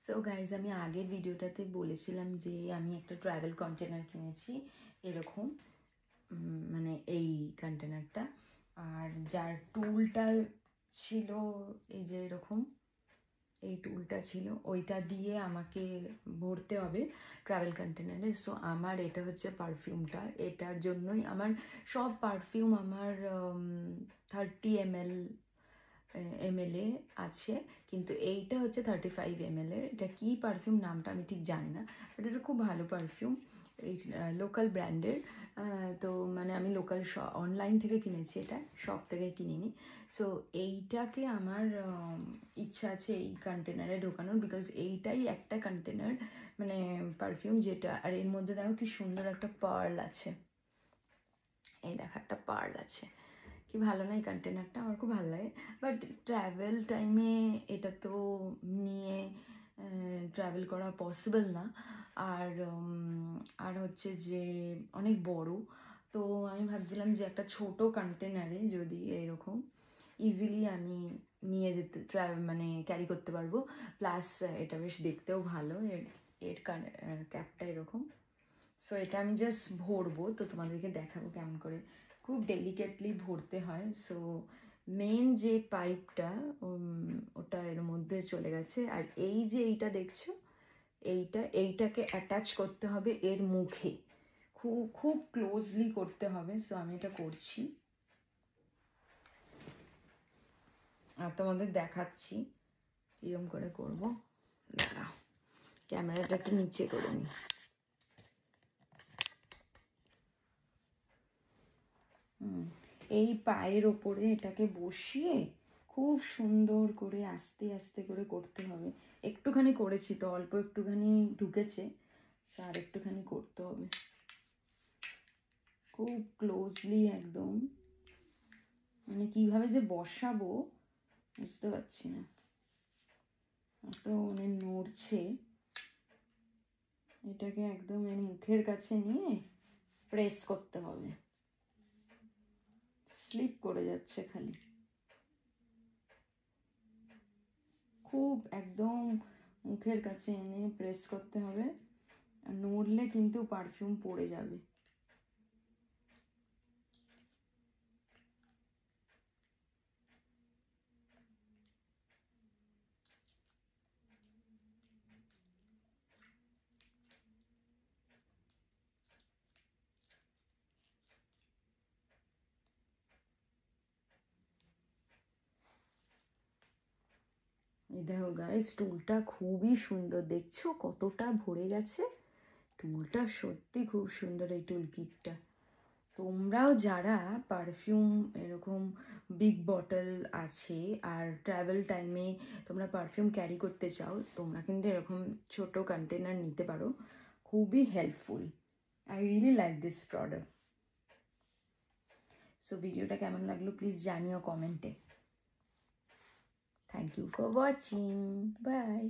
So guys, আমি আগের ভিডিওটাতে বলেছিলাম যে আমি একটা ট্রাভেল কন্টেনার কিনেছি এরকম, মানে এই কন্টেনারটা, আর যার টুলটা ছিল এই যে এরকম এই টুলটা ছিল, ওইটা দিয়ে আমাকে ভরতে হবে ট্রাভেল কন্টেনারে। সো আমার এটা হচ্ছে পারফিউমটা, এটার জন্যই আমার সব পারফিউম আমার 30 ml আছে, কিন্তু এইটা হচ্ছে 35 ml এর। এটা কি পারফিউম নামটা আমি ঠিক জানি না, বাট এটা খুব ভালো পারফিউম, এই লোকাল ব্র্যান্ডের। তো মানে আমি লোকাল অনলাইন থেকে কিনেছি, এটা শপ থেকে কিনিনি। সো এইটাকে আমার ইচ্ছা আছে এই কন্টেনারে ঢোকানোর, বিকজ এইটাই একটা কন্টেনার মানে পারফিউম যেটা, আর এর মধ্যে দেখো কি সুন্দর একটা পার্ল আছে, এই দেখো একটা পার্ল আছে, কি ভালো না এই কন্টেনারটা, আমার খুব ভালো লাগে। বাট ট্রাভেল টাইমে এটা তো নিয়ে ট্রাভেল করা পসিবল না, আর হচ্ছে যে অনেক বড়, তো আমি ভাবছিলাম যে একটা ছোট কন্টেনারে যদি এরকম ইজিলি আমি নিয়ে যেতে মানে ক্যারি করতে পারবো, প্লাস এটা বেশ দেখতেও ভালো, এর ক্যাপটা এরকম। সো এটা আমি জাস্ট ভরবো, তো তোমাদেরকে দেখাবো কেমন করে, খুব ডেলিকেটলি ভরতে হয়। সো মেন যে পাইপটা ওটা এর মধ্যে চলে গেছে, আর এই যে এইটা দেখছো, এইটাকে অ্যাটাচ করতে হবে এর মুখে, খুব খুব ক্লোজলি করতে হবে। সো আমি এটা করছি আর তোমাদের দেখাচ্ছি এরকম করে করবো। দাঁড়াও, ক্যামেরাটা একটু নিচে করে নিই। এই পায়ের ওপরে এটাকে বসিয়ে খুব সুন্দর করে আস্তে আস্তে করে করতে হবে। একটুখানি করেছি তো, অল্প একটুখানি ঢুকেছে, আর একটুখানি করতে হবে খুব ক্লোজলি একদম, মানে কিভাবে যে বসাবো বুঝতে পারছি না, এত মানে নড়ছে। এটাকে একদম এর মুখের কাছে নিয়ে প্রেস করতে হবে, স্লিপ করে যাচ্ছে খালি, খুব একদম মুখের কাছে এনে প্রেস করতে হবে, আর নড়লে কিন্তু পারফিউম পড়ে যাবে। দেখো গাইস, টুলটা খুবই সুন্দর, দেখছো কতটা ভরে গেছে, টুলটা সত্যি খুব সুন্দর এই টুল কিটটা। তোমরাও যারা পারফিউম এরকম বিগ বটল আছে আর ট্রাভেল টাইমে তোমরা পারফিউম ক্যারি করতে চাও, তোমরা কিন্তু এরকম ছোট কন্টেনার নিতে পারো, খুবই helpful. I really like this product. So ভিডিওটা কেমন লাগলো প্লিজ জানিও কমেন্টে। Thank you for watching. Bye.